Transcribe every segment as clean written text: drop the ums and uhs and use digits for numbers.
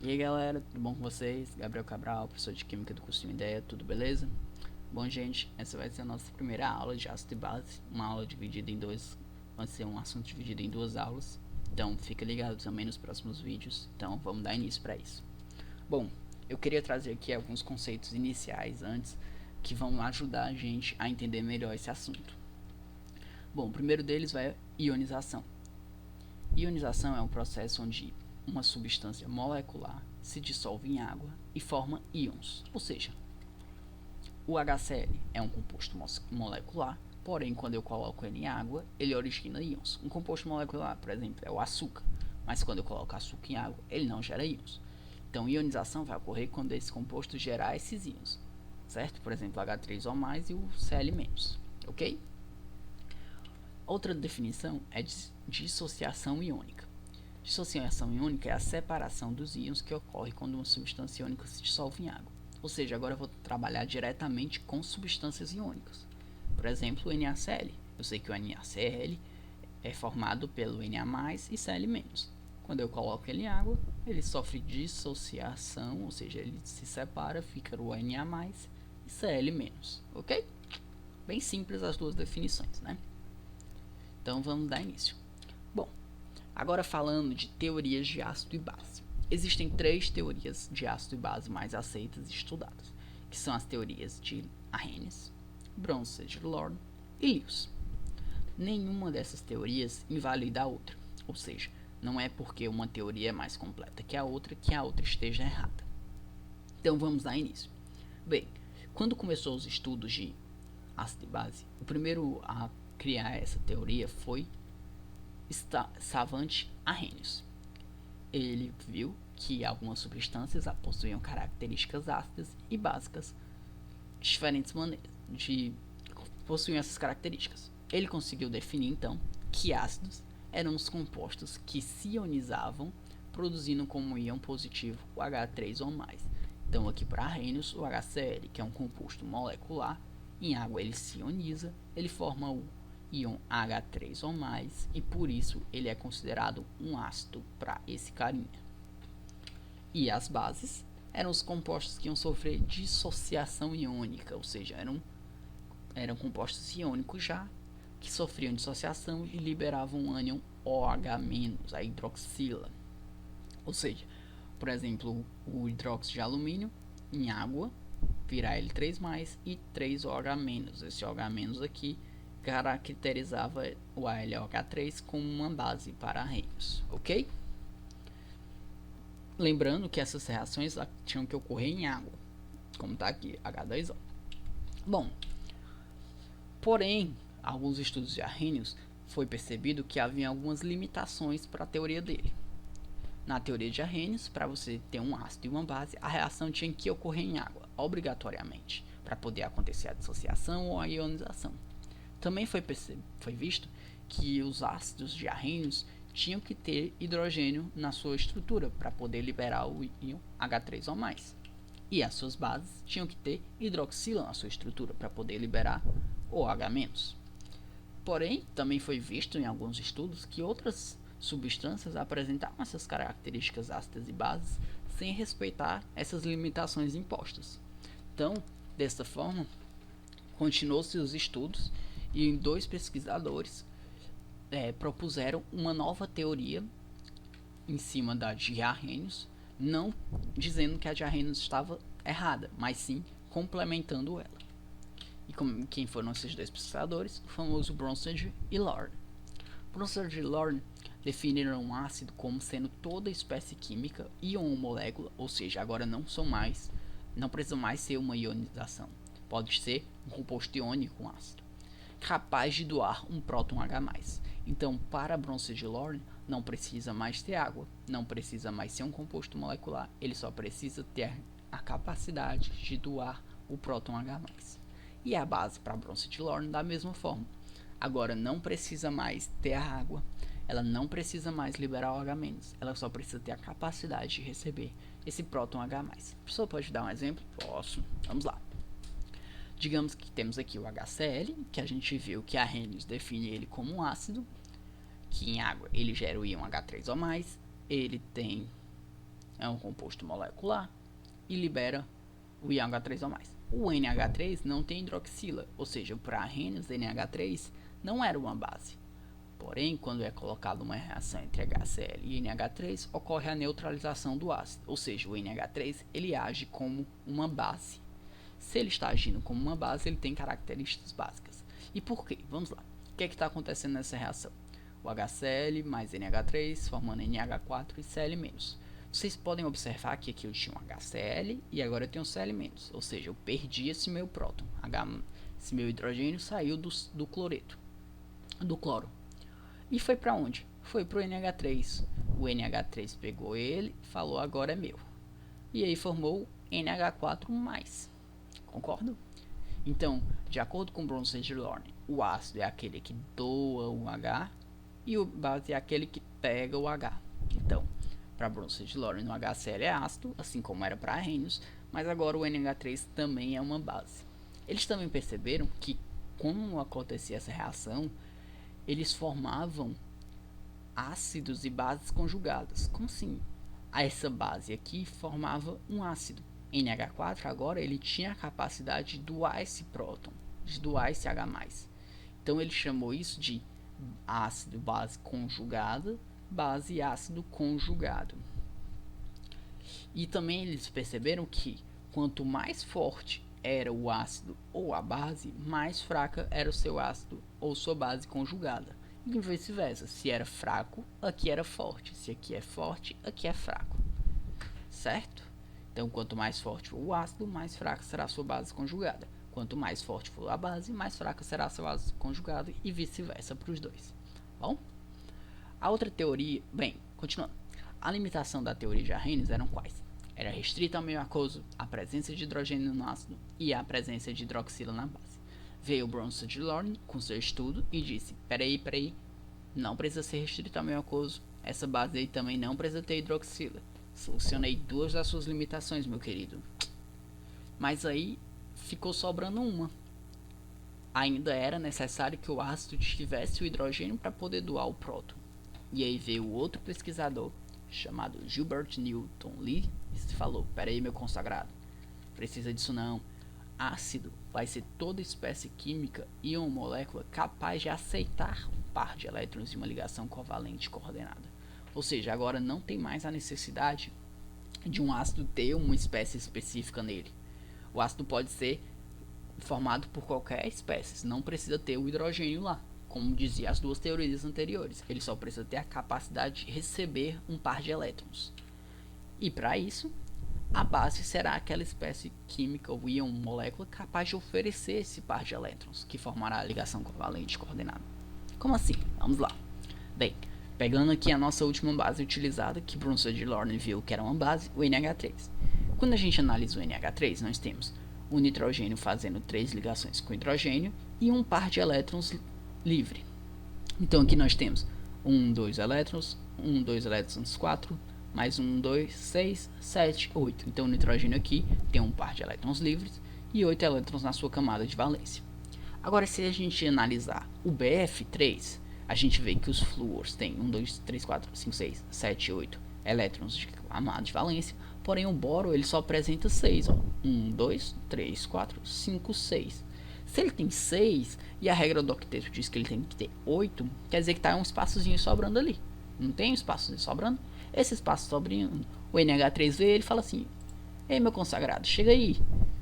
E aí galera, tudo bom com vocês? Gabriel Cabral, professor de Química do curso Ideia, tudo beleza? Bom gente, essa vai ser a nossa primeira aula de ácido e base, uma aula dividida em dois, vai ser um assunto dividido em duas aulas, então fica ligado também nos próximos vídeos, então vamos dar início para isso. Bom, eu queria trazer aqui alguns conceitos iniciais antes, que vão ajudar a gente a entender melhor esse assunto. Bom, o primeiro deles vai ionização. Ionização é um processo onde uma substância molecular se dissolve em água e forma íons, ou seja, o HCl é um composto molecular, porém quando eu coloco ele em água, ele origina íons. Um composto molecular, por exemplo, é o açúcar, mas quando eu coloco açúcar em água, ele não gera íons. Então, ionização vai ocorrer quando esse composto gerar esses íons, certo? Por exemplo, H3O+, e o Cl-, ok? Outra definição é dissociação iônica. Dissociação iônica é a separação dos íons que ocorre quando uma substância iônica se dissolve em água. Ou seja, agora eu vou trabalhar diretamente com substâncias iônicas. Por exemplo, o NaCl. Eu sei que o NaCl é formado pelo Na+, e Cl-. Quando eu coloco ele em água, ele sofre dissociação, ou seja, ele se separa, fica o Na+, e Cl-. Ok? Bem simples as duas definições, né? Então vamos dar início. Bom, agora falando de teorias de ácido e base. Existem três teorias de ácido e base mais aceitas e estudadas, que são as teorias de Arrhenius, Bronsted-Lord e Lewis. Nenhuma dessas teorias invalida a outra, ou seja, não é porque uma teoria é mais completa que a outra esteja errada. Então vamos dar início. Bem, quando começou os estudos de ácido e base, o primeiro a criar essa teoria foi Savant Arrhenius. Ele viu que algumas substâncias possuíam características ácidas e básicas, diferentes maneiras de possuíam essas características. Ele conseguiu definir então que ácidos eram os compostos que se ionizavam, produzindo como íon positivo o H3O+. Então aqui para Arrhenius, o HCl, que é um composto molecular, em água ele se ioniza, ele forma o íon H3O+, e por isso ele é considerado um ácido para esse carinha. E as bases eram os compostos que iam sofrer dissociação iônica, ou seja, eram compostos iônicos já, que sofriam dissociação e liberavam um ânion OH-, a hidroxila. Ou seja, por exemplo, o hidróxido de alumínio em água virar L3+, e 3OH-. Esse OH- aqui caracterizava o AlOH3 como uma base para Arrhenius, ok? Lembrando que essas reações tinham que ocorrer em água, como está aqui, H2O. Bom, porém, alguns estudos de Arrhenius foi percebido que havia algumas limitações para a teoria dele. Na teoria de Arrhenius, para você ter um ácido e uma base, a reação tinha que ocorrer em água, obrigatoriamente, para poder acontecer a dissociação ou a ionização. Também foi visto que os ácidos de Arrhenius tinham que ter hidrogênio na sua estrutura para poder liberar o íon H3O+. E as suas bases tinham que ter hidroxila na sua estrutura para poder liberar OH-. Porém, também foi visto em alguns estudos que outras substâncias apresentavam essas características ácidas e bases sem respeitar essas limitações impostas. Então, desta forma, continuou-se os estudos e dois pesquisadores propuseram uma nova teoria em cima da de Arrhenius, não dizendo que a de Arrhenius estava errada, mas sim complementando ela. E quem foram esses dois pesquisadores? O famoso Bronsted e Lord. Bronsted e Lord definiram um ácido como sendo toda espécie química íon ou molécula, ou seja, agora não precisa mais ser uma ionização, pode ser um composto iônico com ácido, capaz de doar um próton H+. Então, para Bronsted e Lord, não precisa mais ter água, não precisa mais ser um composto molecular, ele só precisa ter a capacidade de doar o próton H+. E a base para Bronsted e Lord da mesma forma. Agora não precisa mais ter a água, ela não precisa mais liberar o H-, ela só precisa ter a capacidade de receber esse próton H+. A pessoa pode dar um exemplo? Posso. Vamos lá. Digamos que temos aqui o HCl, que a gente viu que a Arrhenius define ele como um ácido, que em água ele gera o íon H3O+, ele tem é um composto molecular e libera o INH3 O NH3 não tem hidroxila, ou seja, para Arrhenius, NH3 não era uma base. Porém, quando é colocada uma reação entre HCl e NH3, ocorre a neutralização do ácido, ou seja, o NH3 ele age como uma base. Se ele está agindo como uma base, ele tem características básicas. E por quê? Vamos lá. O que está acontecendo nessa reação? O HCl mais NH3 formando NH4 e Cl-. Vocês podem observar que aqui eu tinha um HCl e agora eu tenho um Cl-, ou seja, eu perdi esse meu próton. Esse meu hidrogênio saiu do cloro. E foi para onde? Foi para o NH3. O NH3 pegou ele, falou agora é meu. E aí formou NH4+. Concordo? Então, de acordo com Bronsted e Lorne, o ácido é aquele que doa o H e o base é aquele que pega o H. Então, para Bronsted e Lorne, o HCl é ácido, assim como era para Arrhenius, mas agora o NH3 também é uma base. Eles também perceberam que, como acontecia essa reação, eles formavam ácidos e bases conjugadas. Como assim? Essa base aqui formava um ácido. NH4 agora ele tinha a capacidade de doar esse próton, de doar esse H+. Então ele chamou isso de ácido base conjugada, base e ácido conjugado. E também eles perceberam que quanto mais forte era o ácido ou a base, mais fraca era o seu ácido ou sua base conjugada. E vice-versa, se era fraco, aqui era forte, se aqui é forte, aqui é fraco. Certo? Então, quanto mais forte for o ácido, mais fraca será a sua base conjugada. Quanto mais forte for a base, mais fraca será a sua base conjugada e vice-versa para os dois. Bom? A outra teoria, bem, continuando. A limitação da teoria de Arrhenius eram quais? Era restrita ao meio aquoso, a presença de hidrogênio no ácido e a presença de hidroxila na base. Veio Bronsted e Lorne com seu estudo e disse, peraí, não precisa ser restrito ao meio aquoso, essa base aí também não precisa ter hidroxila. Solucionei duas das suas limitações, meu querido. Mas aí ficou sobrando uma. Ainda era necessário que o ácido tivesse o hidrogênio para poder doar o próton. E aí veio outro pesquisador chamado Gilbert Newton Lee e falou, peraí meu consagrado, precisa disso não. Ácido vai ser toda espécie química e uma molécula capaz de aceitar um par de elétrons e uma ligação covalente coordenada. Ou seja, agora não tem mais a necessidade de um ácido ter uma espécie específica nele. O ácido pode ser formado por qualquer espécie, não precisa ter o hidrogênio lá. Como dizia as duas teorias anteriores, ele só precisa ter a capacidade de receber um par de elétrons. E para isso, a base será aquela espécie química ou íon molécula capaz de oferecer esse par de elétrons, que formará a ligação covalente coordenada. Como assim? Vamos lá. Bem, pegando aqui a nossa última base utilizada, que Bronsted e Lorne viu que era uma base, o NH3. Quando a gente analisa o NH3, nós temos o nitrogênio fazendo 3 ligações com hidrogênio e um par de elétrons livre. Então aqui nós temos 2 elétrons, 2 elétrons 4, mais 2, 6, 7, 8. Então o nitrogênio aqui tem um par de elétrons livres e 8 elétrons na sua camada de valência. Agora, se a gente analisar o BF3, a gente vê que os flúors têm 1, 2, 3, 4, 5, 6, 7, 8 elétrons de camada de valência, porém o boro ele só apresenta 6. 1, 2, 3, 4, 5, 6. Se ele tem 6 e a regra do octeto diz que ele tem que ter 8, quer dizer que está um espaçozinho sobrando ali. Não tem um espaçozinho sobrando? Esse espaço sobrando, o NH3 vê ele fala assim, ei meu consagrado, chega aí.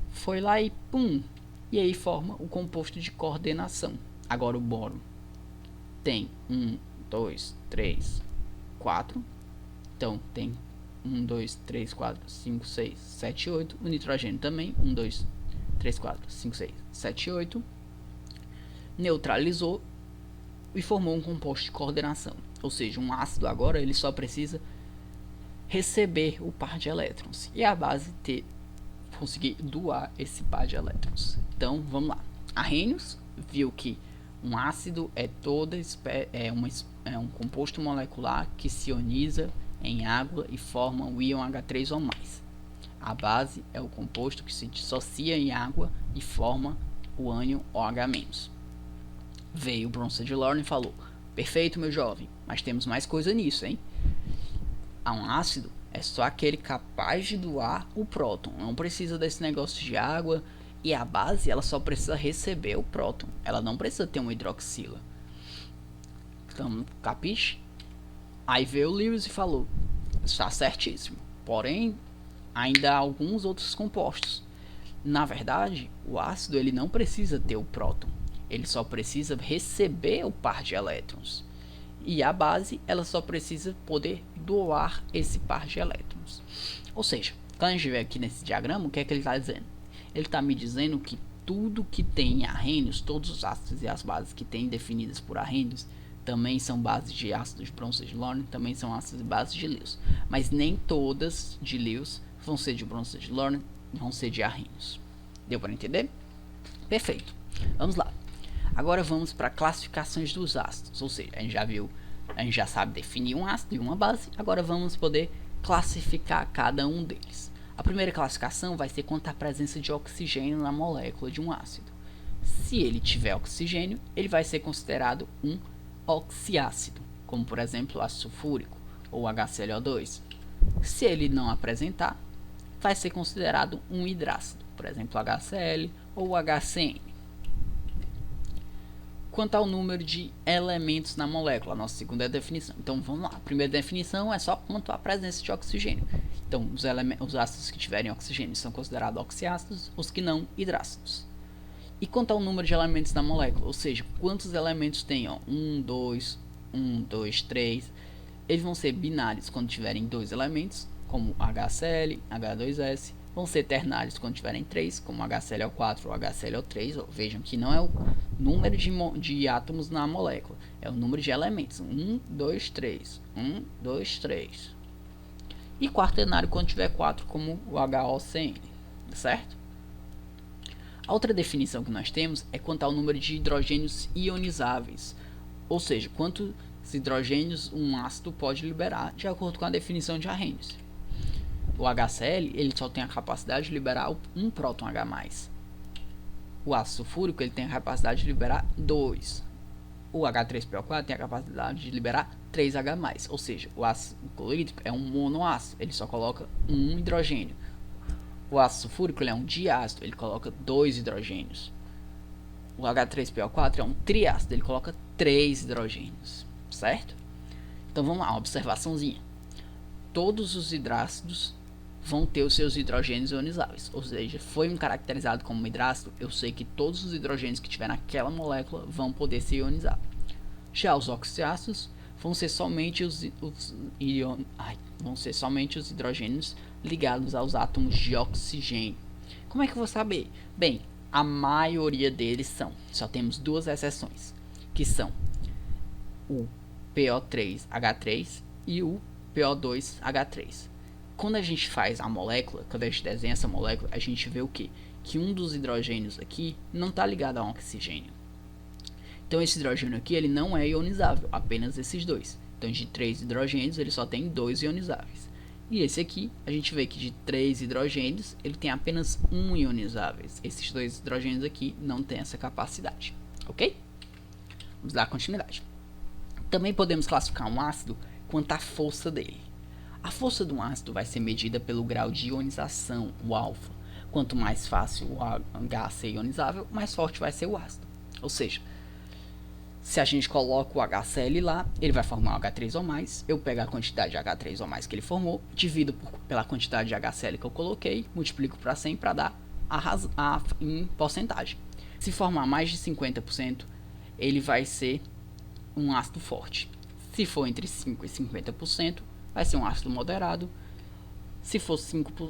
Foi lá e pum. E aí forma o composto de coordenação. Agora o boro tem 1, 2, 3, 4. Então tem 1, 2, 3, 4, 5, 6, 7, 8. O nitrogênio também, 1, 2, 3, 4, 5, 6, 7, 8. Neutralizou e formou um composto de coordenação. Ou seja, um ácido agora ele só precisa receber o par de elétrons e a base conseguir doar esse par de elétrons. Então vamos lá. Arrhenius viu que um ácido é um composto molecular que se ioniza em água e forma o íon H3 ou mais. A base é o composto que se dissocia em água e forma o ânion OH-. Veio Bronsted e Lorne e falou, perfeito meu jovem, mas temos mais coisa nisso, hein? Um ácido é só aquele capaz de doar o próton. Não precisa desse negócio de água. E a base, ela só precisa receber o próton. Ela não precisa ter uma hidroxila. Então, capiche? Aí veio o Lewis e falou: está certíssimo. Porém, ainda há alguns outros compostos. Na verdade, o ácido ele não precisa ter o próton. Ele só precisa receber o par de elétrons. E a base, ela só precisa poder doar esse par de elétrons. Ou seja, quando a gente vê aqui nesse diagrama, o que é que ele está dizendo? Ele está me dizendo que tudo que tem arrênios, todos os ácidos e as bases que tem definidas por arrênios, também são bases de ácido de Bronsted-Lawrence, também são ácidos e bases de Lewis. Mas nem todas de Lewis vão ser de Bronsted-Lawrence, vão ser de arrênios. Deu para entender? Perfeito. Vamos lá. Agora vamos para classificações dos ácidos. Ou seja, a gente já sabe definir um ácido e uma base. Agora vamos poder classificar cada um deles. A primeira classificação vai ser quanto à presença de oxigênio na molécula de um ácido. Se ele tiver oxigênio, ele vai ser considerado um oxiácido, como por exemplo o ácido sulfúrico ou HClO2. Se ele não apresentar, vai ser considerado um hidrácido, por exemplo HCl ou HCN. Quanto ao número de elementos na molécula, a nossa segunda definição. Então vamos lá, a primeira definição é só quanto à presença de oxigênio. Então os ácidos que tiverem oxigênio são considerados oxiácidos, os que não, hidrácidos. E quanto ao número de elementos na molécula, ou seja, quantos elementos tem, 1, 2, 3, eles vão ser binários quando tiverem 2 elementos, como HCl, H2S, vão ser ternários quando tiverem 3, como HClO4 ou HClO3, vejam que não é o número de átomos na molécula, é o número de elementos, 1, 2, 3, 1, 2, 3. E quaternário quando tiver 4, como o HOCN, certo? A outra definição que nós temos é quanto ao número de hidrogênios ionizáveis, ou seja, quantos hidrogênios um ácido pode liberar de acordo com a definição de Arrhenius. O HCl ele só tem a capacidade de liberar um próton H+. O ácido sulfúrico ele tem a capacidade de liberar 2. O H3PO4 tem a capacidade de liberar 3H+, ou seja, o ácido clorídrico é um monoácido, ele só coloca um hidrogênio. O ácido sulfúrico ele é um diácido, ele coloca 2 hidrogênios. O H3PO4 é um triácido, ele coloca 3 hidrogênios, certo? Então vamos lá, uma observaçãozinha. Todos os hidrácidos vão ter os seus hidrogênios ionizáveis, ou seja, foi um caracterizado como um hidrácido, eu sei que todos os hidrogênios que tiver naquela molécula vão poder ser ionizados. Já os oxiácidos vão ser somente os hidrogênios ligados aos átomos de oxigênio. Como é que eu vou saber? Bem, a maioria deles só temos 2 exceções, que são o PO3H3 e o PO2H3. Quando a gente faz a molécula, quando a gente desenha essa molécula, a gente vê o quê? Que um dos hidrogênios aqui não está ligado a um oxigênio. Então esse hidrogênio aqui ele não é ionizável, apenas esses dois. Então de 3 hidrogênios ele só tem 2 ionizáveis. E esse aqui, a gente vê que de 3 hidrogênios ele tem apenas 1 ionizável. Esses 2 hidrogênios aqui não têm essa capacidade, ok? Vamos dar continuidade. Também podemos classificar um ácido quanto à força dele. A força de um ácido vai ser medida pelo grau de ionização, o alfa. Quanto mais fácil o H ser ionizável, mais forte vai ser o ácido. Ou seja, se a gente coloca o HCl lá, ele vai formar um H3O+, eu pego a quantidade de H3O+, que ele formou, divido pela quantidade de HCl que eu coloquei, multiplico para 100 para dar em porcentagem. Se formar mais de 50%, ele vai ser um ácido forte. Se for entre 5% e 50%, vai ser um ácido moderado. Se for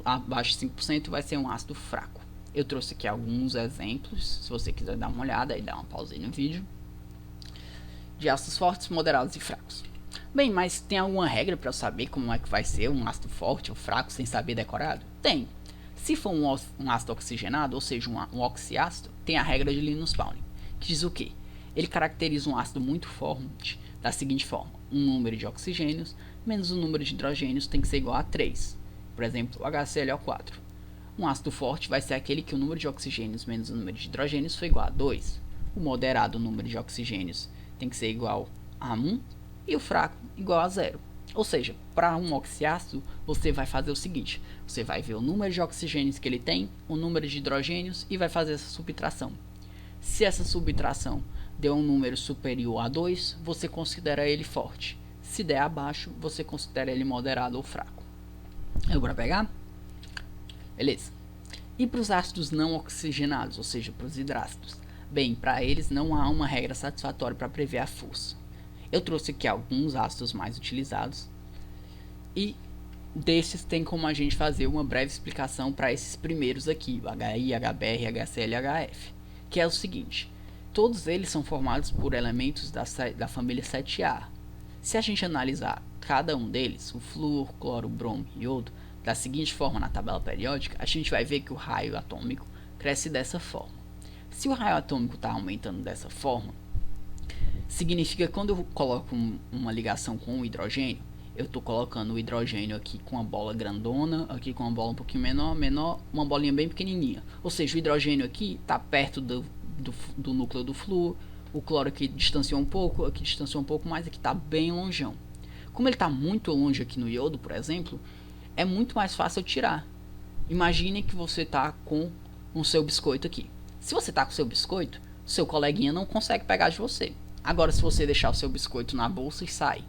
abaixo de 5%, vai ser um ácido fraco. Eu trouxe aqui alguns exemplos, se você quiser dar uma olhada e dar uma pausa aí no vídeo, de ácidos fortes, moderados e fracos. Bem, mas tem alguma regra para eu saber como é que vai ser um ácido forte ou fraco sem saber decorado? Tem. Se for um ácido oxigenado, ou seja, um oxiácido, tem a regra de Linus Pauling, que diz o quê? Ele caracteriza um ácido muito forte da seguinte forma: um número de oxigênios menos o número de hidrogênios tem que ser igual a 3. Por exemplo, o HClO4. Um ácido forte vai ser aquele que o número de oxigênios menos o número de hidrogênios foi igual a 2. O moderado, o número de oxigênios tem que ser igual a 1 e o fraco igual a 0. Ou seja, para um oxiácido, você vai fazer o seguinte: você vai ver o número de oxigênios que ele tem, o número de hidrogênios e vai fazer essa subtração. Se essa subtração deu um número superior a 2, você considera ele forte. Se der abaixo, você considera ele moderado ou fraco. Eu vou pegar? Beleza. E para os ácidos não oxigenados, ou seja, para os hidrácidos? Bem, para eles não há uma regra satisfatória para prever a força. Eu trouxe aqui alguns ácidos mais utilizados e desses tem como a gente fazer uma breve explicação para esses primeiros aqui, HI, HBr, HCl e HF, que é o seguinte: todos eles são formados por elementos da família 7A. Se a gente analisar cada um deles, o flúor, cloro, bromo e iodo, da seguinte forma na tabela periódica, a gente vai ver que o raio atômico cresce dessa forma. Se o raio atômico está aumentando dessa forma, significa que quando eu coloco uma ligação com o hidrogênio, eu estou colocando o hidrogênio aqui com uma bola grandona, aqui com uma bola um pouquinho menor, uma bolinha bem pequenininha. Ou seja, o hidrogênio aqui está perto do núcleo do flúor, o cloro aqui distanciou um pouco, aqui distanciou um pouco mais, aqui está bem longeão. Como ele está muito longe aqui no iodo, por exemplo, é muito mais fácil eu tirar. Imagine que você está com o seu biscoito aqui. Se você está com o seu biscoito, seu coleguinha não consegue pegar de você. Agora, se você deixar o seu biscoito na bolsa e sai,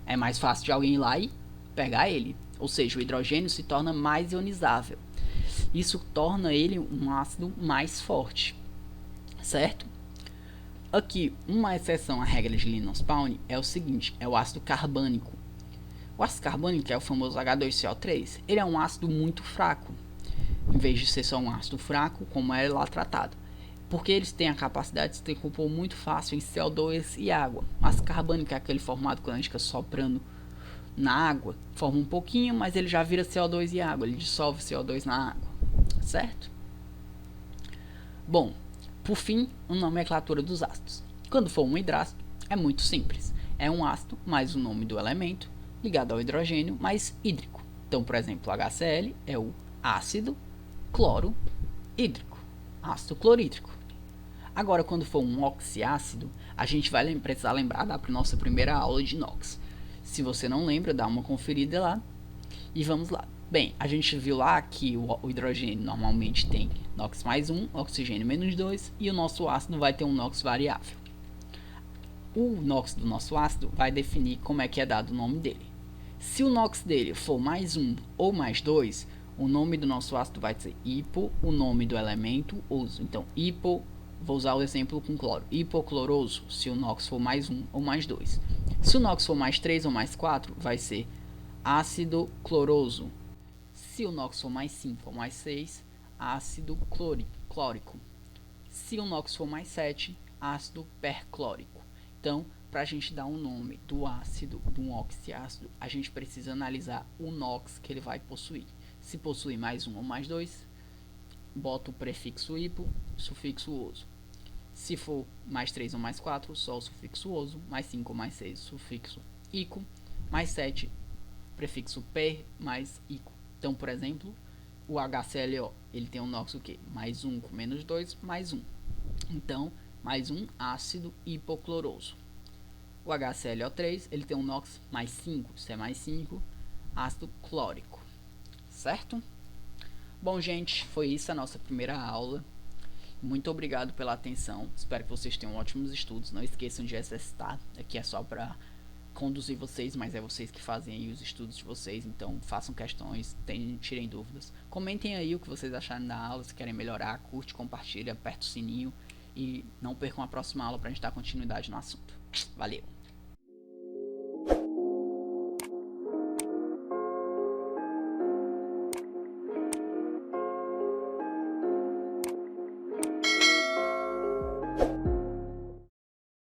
é mais fácil de alguém ir lá e pegar ele. Ou seja, o hidrogênio se torna mais ionizável. Isso torna ele um ácido mais forte, certo? Aqui, uma exceção à regra de Linus-Pauling é o seguinte: é o ácido carbânico. O ácido carbônico é o famoso H2CO3. Ele é um ácido muito fraco, em vez de ser só um ácido fraco, como é lá tratado, porque eles têm a capacidade de se decompor muito fácil em CO2 e água. O ácido carbônico é aquele formado quando a gente fica soprando na água, forma um pouquinho, mas ele já vira CO2 e água, ele dissolve CO2 na água, certo? Bom, por fim, a nomenclatura dos ácidos. Quando for um hidrácido, é muito simples. É um ácido mais o nome do elemento ligado ao hidrogênio mais hídrico. Então, por exemplo, HCl é o ácido cloro hídrico, ácido clorídrico. Agora, quando for um oxiácido, a gente vai precisar lembrar da nossa primeira aula de inox. Se você não lembra, dá uma conferida lá e vamos lá. Bem, a gente viu lá que o hidrogênio normalmente tem NOx mais 1, oxigênio menos 2 e o nosso ácido vai ter um NOx variável. O NOx do nosso ácido vai definir como é que é dado o nome dele. Se o NOx dele for mais 1 ou mais 2, o nome do nosso ácido vai ser hipo, o nome do elemento, oso. Então, hipo, vou usar o exemplo com cloro, hipocloroso, se o NOx for mais 1 ou mais 2. Se o NOx for mais 3 ou mais 4, vai ser ácido cloroso. Se o NOx for mais 5 ou mais 6, ácido clórico. Se o NOx for mais 7, ácido perclórico. Então, para a gente dar um nome do ácido, de um oxiácido, a gente precisa analisar o NOx que ele vai possuir. Se possui mais 1 ou mais 2, bota o prefixo hipo, sufixo oso. Se for mais 3 ou mais 4, só o sufixo oso, mais 5 ou mais 6, sufixo ico, mais 7, prefixo per, mais ico. Então, por exemplo, o HClO, ele tem um NOx o quê? Mais 1 com menos 2, mais 1. Então, mais um ácido hipocloroso. O HClO3, ele tem um NOx mais 5, isso é mais 5, ácido clórico. Certo? Bom, gente, foi isso a nossa primeira aula. Muito obrigado pela atenção. Espero que vocês tenham ótimos estudos. Não esqueçam de exercitar. Aqui é só para conduzir vocês, mas é vocês que fazem aí os estudos de vocês. Então, façam questões, tirem dúvidas. Comentem aí o que vocês acharam da aula. Se querem melhorar, curte, compartilha, aperta o sininho. E não percam a próxima aula para a gente dar continuidade no assunto. Valeu!